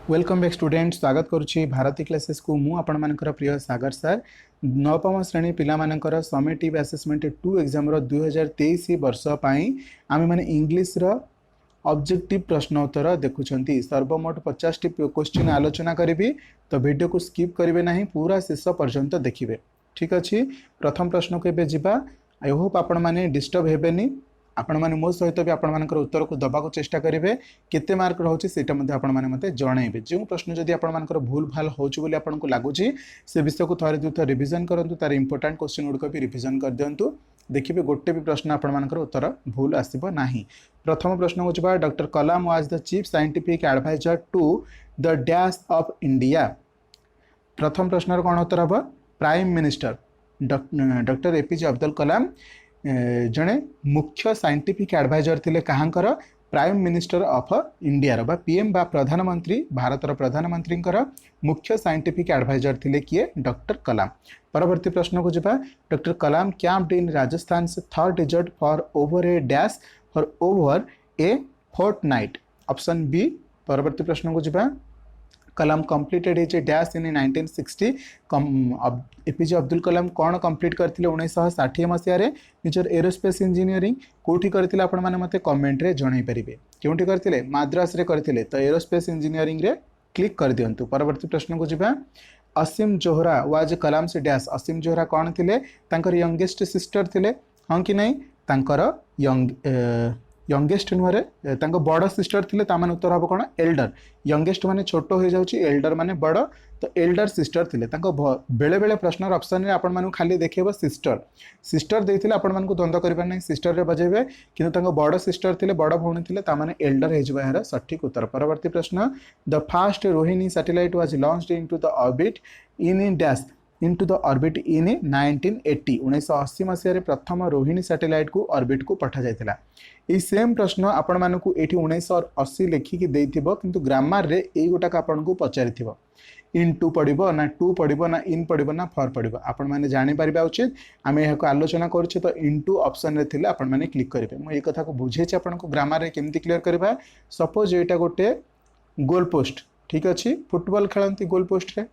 Welcome back student स्वागत करुच्ची Bharti classes को मु आपण मानकर प्रिय सागर सर नवम श्रेणी पिला मानकर समेटिव असेसमेंट 2 एग्जाम रो 2023 वर्ष पई आमे माने इंग्लिश रो ऑब्जेक्टिव प्रश्नोत्तर देखुछंती सर्वमोट 50 टी क्वेश्चन आलोचना करिवि तो वीडियो को स्किप करिवे नाही पूरा शेष पर्यंत देखिबे। ठीक अछि, प्रथम प्रश्न को एबे जिबा। आई होप आपण माने डिस्टर्ब हेबेनी, आपण माने मो सहित भी आपण मानकर उत्तर को दबा को चेष्टा करेंगे। केते मार्क रहउछि सेटा मध्ये आपण माने मते जणाइबे। जो प्रश्न जदि आपण मानकर भूल भाल होउछि बोली आपण को लागुछि से विषय को थरे दुथ रिवीजन करंतु, तार इंपोर्टेंट क्वेश्चन गुड को भी रिवीजन कर दियंतु। देखिबे गोटे भी प्रश्न आपण मानकर उत्तर भूल आसीबो नाही। प्रथम प्रश्न होछि बा doctor Kalam was the chief scientific adviser to the dash of India. प्रथम प्रश्न कोन उत्तर हबो prime minister doctor APJ Abdul Kalam जड़े मुख्य साइंटिफिक एडवाइजर थिले कहांकर प्राइम मिनिस्टर ऑफ इंडिया बा पीएम बा प्रधानमंत्री भारतर प्रधानमंत्री मुख्य साइंटिफिक एडवाइजर थिले किए डॉक्टर कलाम। परवर्ती प्रश्न को जिबा डॉक्टर कलाम कैंप्ड इन राजस्थान से Thar desert for over a dash for over a fortnight. Option B. परवर्ती प्रश्न को जिबा Kalam completed his dash in 1960। APJ Abdul Kalam कौन कंप्लीट करते 1960 मसीह निजर एरोस्पेस इंजीनियरिंग कौटी करते आपण माने मते कमेंट रे जणाई परिबे। केउटी करते मद्रास रे करते तो एरोस्पेस इंजीनियरिंग रे क्लिक कर दियंतु। परवर्ती प्रश्न को जिबा असीम जोहरा वाज कलाम से डैश। असीम जोहरा कौन थिले तांकर यंगेस्ट सिस्टर थिले हां कि नहीं तांकर यंगेस्ट नुहरे तांको बड़ सिस्टर थिले तामान उत्तर हम कौन एल्डर। यंगेस्ट माने छोट हो जाउची एल्डर माने बड़ तो एल्डर सिस्टर थिले तांको बेले बेले प्रश्न ऑप्शन रे आपण मानु खाली देखिबो सिस्टर सिस्टर देथिले आपण मानु द्वंद्व करिबा नै सिस्टर रे बजेबे किंतु तांको बड़ सिस्टर थिले बड़ भौणी थिले ता माने एल्डर हे जबा यार सठिक उत्तर। परवर्ती प्रश्न the fast Rohini satellite was launched into the orbit in dash into the orbit in 1980। 1980 मसीह प्रथम रोहिणी सैटेलाइट को ऑर्बिट को पठा जायतिला। ये सेम प्रश्न आपण मानकु एठी 1980 लेखिकी देइथिबो किंतु ग्रामर रे एई गोटा आपण को पचारिथिबो इन टू पड़िबो ना टू पड़िबो ना इन पड़िबो ना फॉर पड़िबो आपण माने जानि परिबा उचित। आमे एहा को आलोचना करछे तो इन टू ऑप्शन रे थिले आपण माने क्लिक करिवे। मो ए कथा को बुझे छी आपण को ग्रामर रे केमति क्लियर करबा। सपोज एटा गोटे गोल पोस्ट, ठीक अछि, फुटबॉल खेलंती गोल पोस्ट रे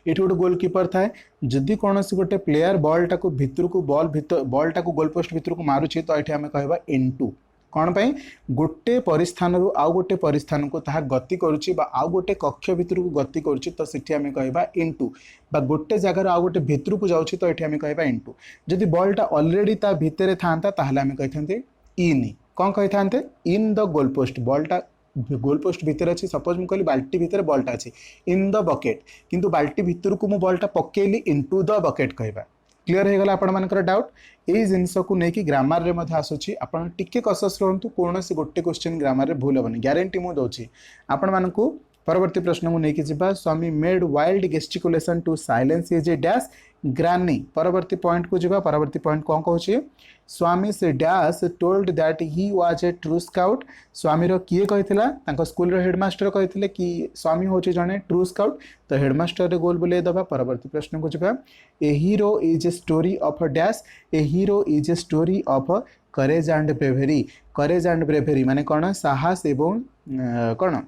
ये गोटे गोलकीपर थाए जदि कौन गोटे प्लेयर बॉल टाक भितर को बॉल टाक गोल पोस्ट भितर को मारुची तो ये आम कह इनटू कौन पाई गोटे परिस्थान रु आउ गोटे परिस्थान को ताहा गति करुची बा आउ गोटे कक्ष भितर को गति करुची तो सेठी आम कह इनटू बा गोटे जगार आउ गोटे भितर को जाउची तो ये आम कह इनटू। जदि बॉलटा ऑलरेडी ता भितर था ताहले आम कही इन कौन कही था इन द गोल पोस्ट बॉलटा गोल पोस्ट भितर अच्छी सपोज मुझे बाल्टी भितर बॉलटा अच्छी इन द बकेट किंतु बाल्टी भितर को मु बॉलटा पकेली इनटू द बकेट कहबा। क्लियर हो गला आपण मानकर डाउट। यही जिनस को लेकिन ग्रामर रे मध्य आसुची आपण टिके कसस रहंतु कौन से गोटे क्वेश्चन ग्रामर रे भूल हेबनी ग्यारंटी मु दउची आपण मानकु। परवर्ती प्रश्न को लेकिन जिबा Swami made wild gesticulation to silence his dash granny. परवर्ती पॉइंट को जिबा। परवर्ती पॉइंट कौन कहूँ स्वामी से dash told that he was a true scout. Swami रो किए कही स्कूल रो हेडमास्टर कही कि स्वामी हूँ जड़े ट्रू स्काउट तो हेडमास्टर रे गोल बुले दबा। परवर्ती प्रश्न को जिबा a hero is a story of a dash. A hero is a story of courage and bravery. Courage and bravery माने कौन साहस एवं कौन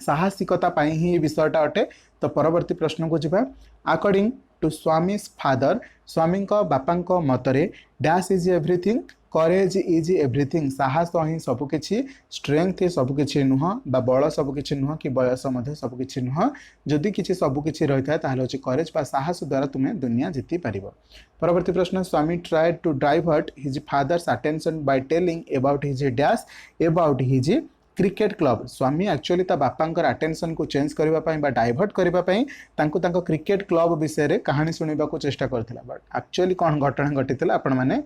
साहसिकता पाई ही विषयटा अटे। तो परवर्ती प्रश्न को जिबा अकॉर्डिंग टू स्वामीज फादर स्वामी बापा मतरे dash is everything courage is everything. साहस ही सबकि स्ट्रेंथ सबकि नुह बा बल सबकि नुह कि बयस सबकि नुह जदि किसी सबकि रही है ताहले होची करेज बा साहस द्वारा तुम्हें दुनिया जीति पारिबो। परवर्ती प्रश्न Swami tried to divert his father's attention by telling about his dash about his cricket club. Swami actually ता बापांकर अटेंशन को चेंज करने डाइवर्ट करने क्रिकेट क्लब विषय में कहानी शुणा को चेष्टा करथिला बट एक्चुअली कौन घटना घटी आपण मैंने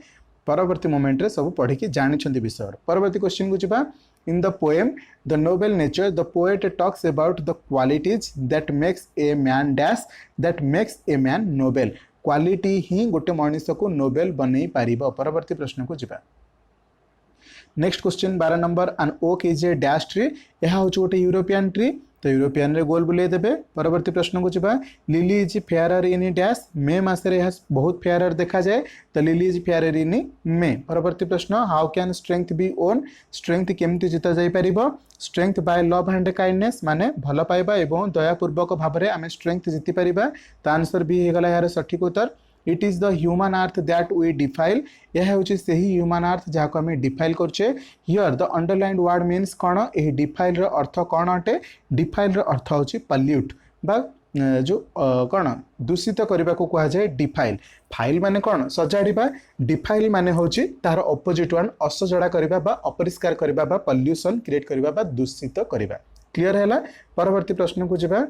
परवर्ती मोमेंट रे सब पढ़ी जानी विषय। परवर्ती क्वेश्चन को जिबा in the poem the noble nature the poet talks about the qualities that makes a man dash that makes a man noble. Quality ही गोटे मनीष को नोबेल बनई पारिबो। परवर्ती प्रश्न को जिबा। Next question 12 number an oak is a dash tree. यह हूँ गोटे यूरोपियन ट्री तो यूरोपियन रे गोल बुले देबे। परवर्ती प्रश्न को जिबा lily is fairer in dash May मासरे यह बहुत फेयरर देखा जाए तो lily is fairer in May. परवर्ती प्रश्न how can strength be won strength केमती जिता जाई परिबो strength by love and kindness माने भल पाइबा एवं दयापूर्वक भाव में आम स्ट्रेंथ जीति पारिबा। तो आंसर बी हो गला यार सठिक उत्तर। It is the human earth that we defile यह हूँ से ही ह्यूमन अर्थ जहाँ को आम डिफाइल करछे। Here the underlined word means कौन यह डिफाइल रो अर्थ कौन अटे डिफाइल रो अर्थ हूँ पल्यूट बा जो कौन दूषित करने को कह जाए डिफाइल। फाइल माने कौन सजाड़ा डिफाइल माने हूँ तार अपोजिट वन असजड़ा करने अपरिष्कार करने पल्यूशन क्रिएट करने दूषित करने। क्लीयर है। परवर्ती प्रश्न को जावा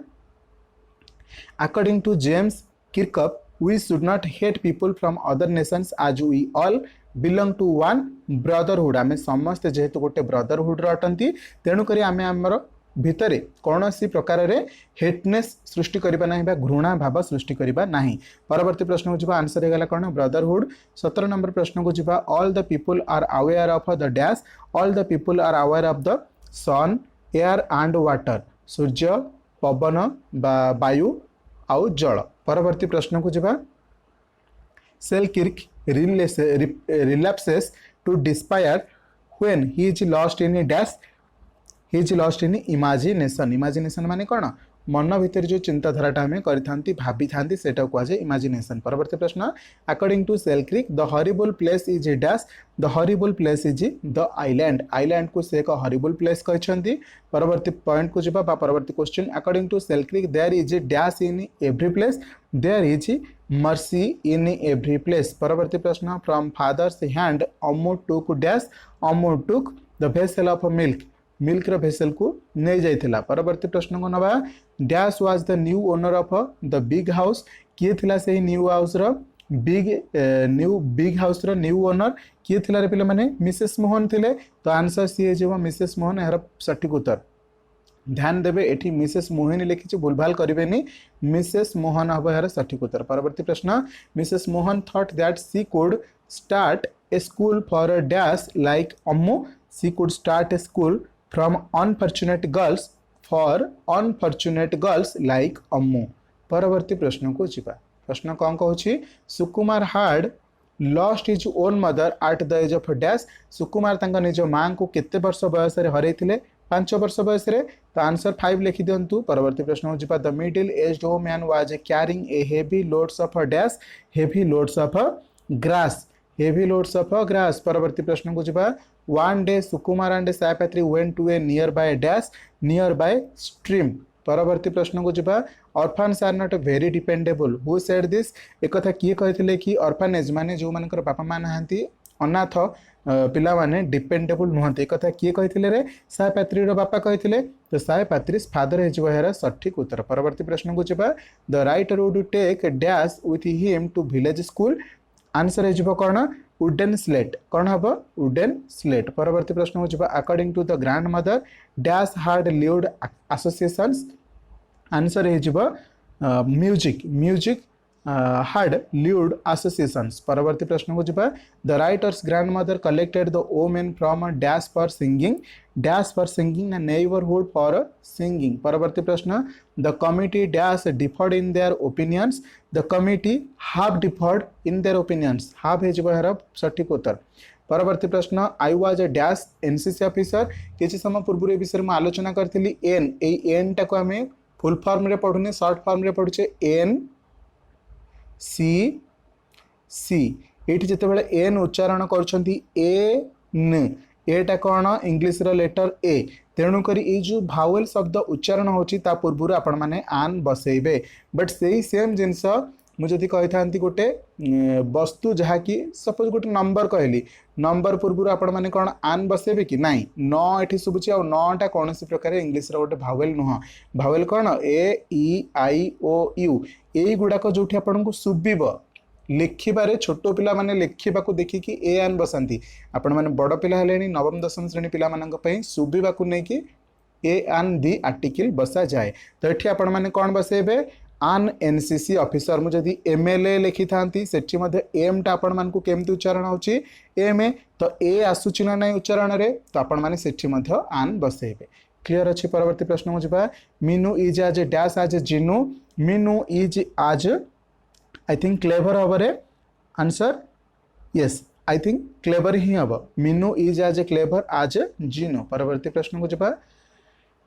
according to James Kirkup we should not hate people from other nations as we all belong to one brotherhood आमे समस्त जेहेतु गोटे ब्रदरहुड अटंती तेणु करी आमे आमर भितरे कौन सी प्रकार रे हेटनेस सृष्टि करबा नाही बा घृणा भाव सृष्टि करबा नाही। परवर्ती प्रश्न को जिबा आंसर हेगला कौन ब्रदरहुड। 17 नंबर प्रश्न को जिबा all the people are aware of the dash all the people are aware of the sun air and water सूर्य पवन वायु आउ जल। परवर्ती प्रश्न को जिबा Selkirk relapses to despair when he is lost in dash he is lost in imagination. Imagination माने कौन मन भितर जो चिंताधाराटा आम करी भाभी था सेटा कह जाए इमेजिनेशन। परवर्ती प्रश्न according to Selkirk the horrible place is a dash the horrible place is the island island को से एक हॉरिबल प्लेस कहते। परवर्ती पॉइंट को जिबा परवर्ती question according to Selkirk there is a dash in every place there is mercy in every place. परवर्ती प्रश्न from father's hand Ammu took dash Ammu took the vessel of milk milk रो vessel को नहीं जाइथिला। परवर्ती प्रश्न को नबा dash was the new owner of the big house किए थिला से न्यू हाउस रो बिग हाउस रो न्यू ओनर किए थिला रे पिले माने मिसेस मोहन थिले। तो आंसर सी हे जेबो मिसेस मोहन यार सठिक उत्तर। ध्यान देबे एठी मिसेस मोहन लिखिछि भूलभाल करिवेनी मिसेस मोहन हबो यार सठिक उत्तर। परवर्ती प्रश्न Mrs Mohan thought that she could start a school for a dash like Ammu she could start a school from unfortunate girls for unfortunate girls like Ammu. परवर्ती प्रश्न को जीवा प्रश्न कौन कहूँ Sukumar had lost his own mother at the age of dash Sukumar तांका निज माँ को केते वर्ष बयस हरई 5 वर्ष बयस। तो आंसर 5 लिखि दिंतु। परवर्ती प्रश्न को जीवा the middle aged woman was carrying a heavy loads of dash heavy loads of grass heavy loads of grass. परवर्ती प्रश्न को जीवा one day Sukumar and Saipatri went to a nearby dash nearby stream. परवर्ती प्रश्न को जीवा orphans are not very dependable who said this एक कथा किए कहथिले कि ऑर्फनेज माने जो मानकर बापा मां नाहंती अनाथ पिला माने डिपेंडेबल नुहंती एक कथा किए कहथिले रे सायपात्री रो बापा कहथिले। तो सायपात्री फादर हे जो हेरा सठिक उत्तर। परवर्ती प्रश्न को जीवा the writer would take dash with him to village school answer है कौन वुडन स्लेट कौन हम वुडन स्लेट। परवर्ती प्रश्न हो according to the grandmother dash hard lived associations answer है music music hard lived associations. परवर्ती प्रश्न को जीवा the writers grandmother collected the women from dash for singing neighbourhood for singing. परवर्ती प्रश्न the committee dash differed in their opinions the committee half differed in their opinions half है सठिक उत्तर। परवर्ती प्रश्न I was a dash NCC officer किसी समय पूर्व ए विषय में आलोचना करी एन एन टाक आम फुल फॉर्म रे पढ़ुने शॉर्ट फॉर्म रे पढ़ुचे एन सी सी ये जिते एन उच्चारण कर एटा कौन इंग्लिश रो लेटर ए तेणुक ये जो भावेल शब्द उच्चारण होची ता पूर्व आपण माने आन बसैबे बट से सेम जिनस मुझे कही था गोटे वस्तु जहाँकि सपोज गोटे नंबर कहली नंबर पूर्व आपण माने कौन आन बसैबे कि नाई न एठी शुभुची आ नटा कौन प्रकार इंग्लिश रो गोटे भावेल नुह भावेल कौन ए ई आई ओ यू यही गुड़ाक जो आपन को शुभ लिखिबारे छोट पिला माने लिखा देखिकी ए आन बसंती आपण माने बड़ पिला हेलेनी नवम दशम श्रेणी पिला मानक पई शुभिबाकू नै कि ए आन दी आर्टिकल बसा जाए। तो एठी आपण माने कौन बसेबे आन एनसीसी ऑफिसर मुझे एमएलए लिखि थांती सेठी मध्ये एम टा आपण मानकू केमती उच्चारण होची एम ए तो ए आसुची ना नै उच्चारण रे तो आपण माने सेठी मध्ये आन बसेबे। क्लियर अच्छी परवर्ती प्रश्न को जीवा मीनू इज आज डैश आज जिनू मीनू इज आज आई थिंक क्लेवर हम रे answer yes I think clever ही हम मीनू इज आज क्लेवर आज जिनू परवर्ती प्रश्न को जीवा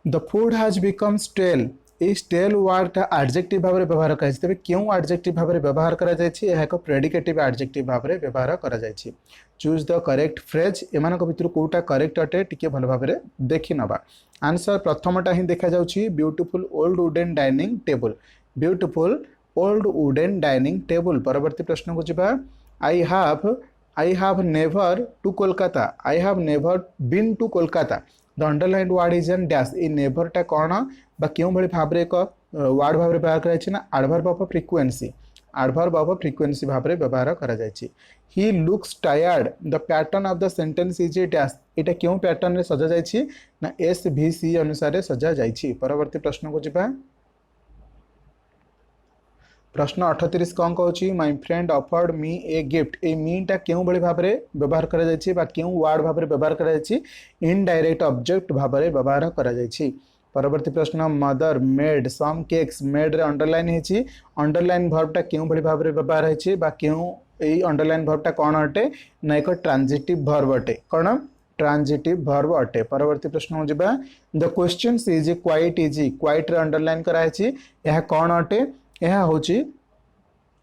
the food has become stale ये स्टेल वर्डटा एडजेक्टिव भाव में व्यवहार कर तेज क्यों एडजेक्टिव भाव में व्यवहार कर प्रेडिकेटिव एडजेक्टिव भाव में व्यवहार कर चूज द करेक्ट फ्रेज एमान भितर कौटा करेक्ट अटे टी भल भाव में देखी नवा आंसर प्रथमटा ही देखा जाउछि beautiful old wooden dining table beautiful old wooden dining table परवर्ती प्रश्न को जीवा I have never to Kolkata I have never been to Kolkata the underlined word is an dash ये नेभरटा कौन बा क्यों भली भाव में एक वर्ड भाव में व्यवहार कर adverb of frequency adverb of frequency भाव में व्यवहार कर he looks tired the pattern of the sentence is a dash यहाँ क्यों पैटर्न रे सजा जाइछि ना SVC अनुसार सजा जाइछि परवर्ती प्रश्न को जीवा प्रश्न 38 कौन कहूँ my friend offered me a gift a मीटा क्यों भली भाव में व्यवहार कर क्यों वर्ड भाव में व्यवहार कर इनडायरेक्ट ऑब्जेक्ट भाव में व्यवहार कर परवर्ती प्रश्न mother made some cakes made रे अंडरलाइन है अंडरलाइन भर्बटा क्यों भली भाव में व्यवहार है क्यों यही अंडरलाइन भर्बटा कौन अटे ना एक ट्रांजिटिव भर्ब अटे कौन ट्रांजिटिव भर्ब अटे परवर्ती प्रश्न हो जाबा the question is quite easy quite रे अंडरलाइन कराई यह कौन अटे यह होची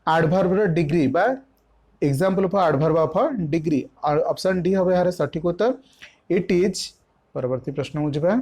एडवर्ब रो डिग्री बा example of adverb of degree option D हबे यार सठिक उत्तर इट इज परवर्ती प्रश्न हो जाबा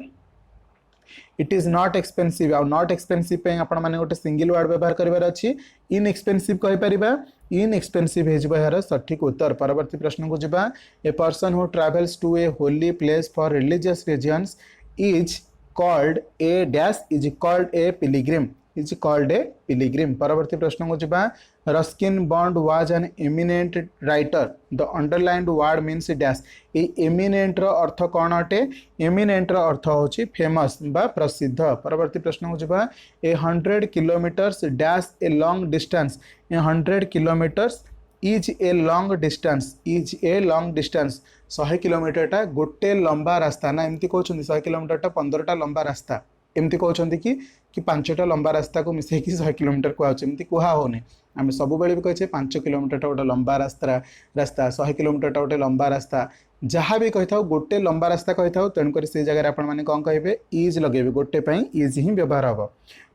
इट इज नॉट एक्सपेंसिव आ नॉट एक्सपेंसिव पे आपण माने गोटे सिंगल वर्ड व्यवहार करिवार अछि इनएक्सपेंसिव कहि परिबा इनएक्सपेंसिव हे जबा यार सठिक उत्तर परवर्ती प्रश्न को जिबा a person who travels to a holy place for religious reasons is called a dash is called a pilgrim is called a pilgrim परवर्ती प्रश्न को जिबा Ruskin Bond was an eminent writer the underlined word means dash a eminent रो अर्थ कौन अटे eminent रो अर्थ होची फेमस बा प्रसिद्ध परवर्ती प्रश्न को जिबा ए 100 kilometres dash a long distance A 100 kilometres is a long distance is a long distance 100 kilometre गोटे लंबा रास्ता ना एमती कहउछन 100 किलोमीटर 15टा लंबा रास्ता एमती कहउछन कि 5टा लंबा रास्ता को मिसे 100 किलोमीटर कहउछ एमती कुहा होने आम सब बेले भी कहे 5 किलोमीटर गोटे लंबा रास्ता 100 किलोमीटर गोटे लंबा रास्ता जहाँ भी कही था गोटे लंबा रास्ता कही था तेणुक से जगह आप कौन कहे इज लगे गोटे इज ही व्यवहार हम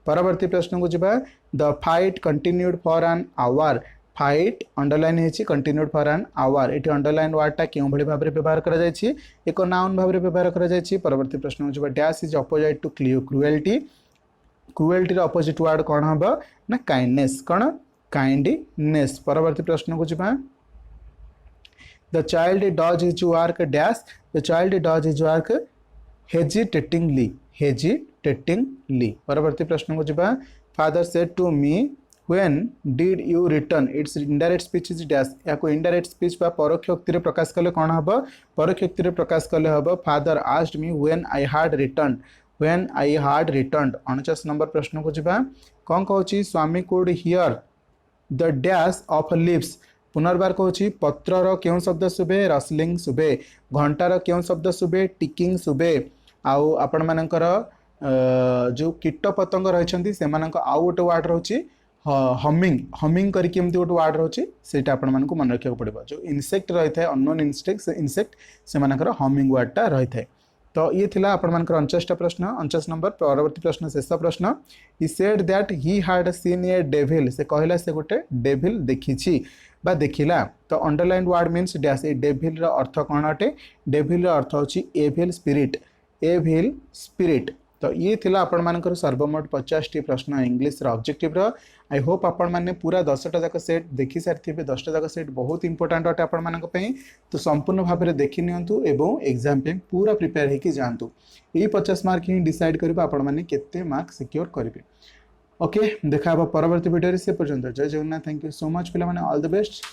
परवर्ती प्रश्न को जीवा the fight continued for an hour fight underline है कंटिन्यूड फॉर एन आवर ये अंडरलाइन वर्डटा क्यों भली भाव में व्यवहार कर एक नाउन भाव में व्यवहार कर परवर्ती प्रश्न को dash is opposite to cruelty cruelty opposite word कौन हम ना काइंडनेस कौन काइंडनेस परवर्ती प्रश्न को जीवा the child does his work dash the child does his work hesitatingly परवर्ती प्रश्न को जीवा father said to me when did you return its indirect speech is dash या इनडायरेक्ट स्पीच बा परोक्ष उक्ति प्रकाश कले कौन हम परोक्ष उक्ति प्रकाश कले हम father asked me when I had return 49 number प्रश्न को जीवा कौन कहूँ Swami could hear the dash of lips पुनर्बार कहूँ पत्रर क्यों शब्द शुभे रसलिंग शुभे घंटार क्यों शब्द शुभे टिकिंग शुभे आउ आपण मानकर जो कीट पतंग रही से आउ गोटे वर्ड रोचे हमिंग करके एमती गोटे वर्ड रोचे से मन रखा पड़ो जो इनसेक्ट रही है अननोन इनसेक्ट से हमिंग वर्डटा रही है तो ये थिला आपण मानकर 49 प्रश्न 49 नंबर परवर्ती प्रश्न शेष प्रश्न he said that he had seen A devil से कहला से गोटे डेविल देखिछि बा देखिला तो अंडरलाइन वर्ड मीन्स डैश ए डेविल रो अर्थ कौन अटे डेविल रो अर्थ होची एविल स्पिरिट तो ये थिला आपण मानकर सर्वमोट 50 प्रश्न इंग्लिश रो ऑब्जेक्टिव रो आई होप आपण माने पूरा 10टा जाक सेट देखि सारथिबे 10टा जाक सेट बहुत इंपोर्टेंट अटे आपण मानक पई तो संपूर्ण भाव में देखि नियंतु एवं एग्जाम पे पूरा प्रिपेयर हेकि जानतु यही 50 मार्क ही डिसाइड करबा आपण माने केते मार्क सिक्योर करिवे ओके देखा परवर्ती वीडियो से पर्यंत जय Jagannath thank you so much पिला माने ऑल द बेस्ट।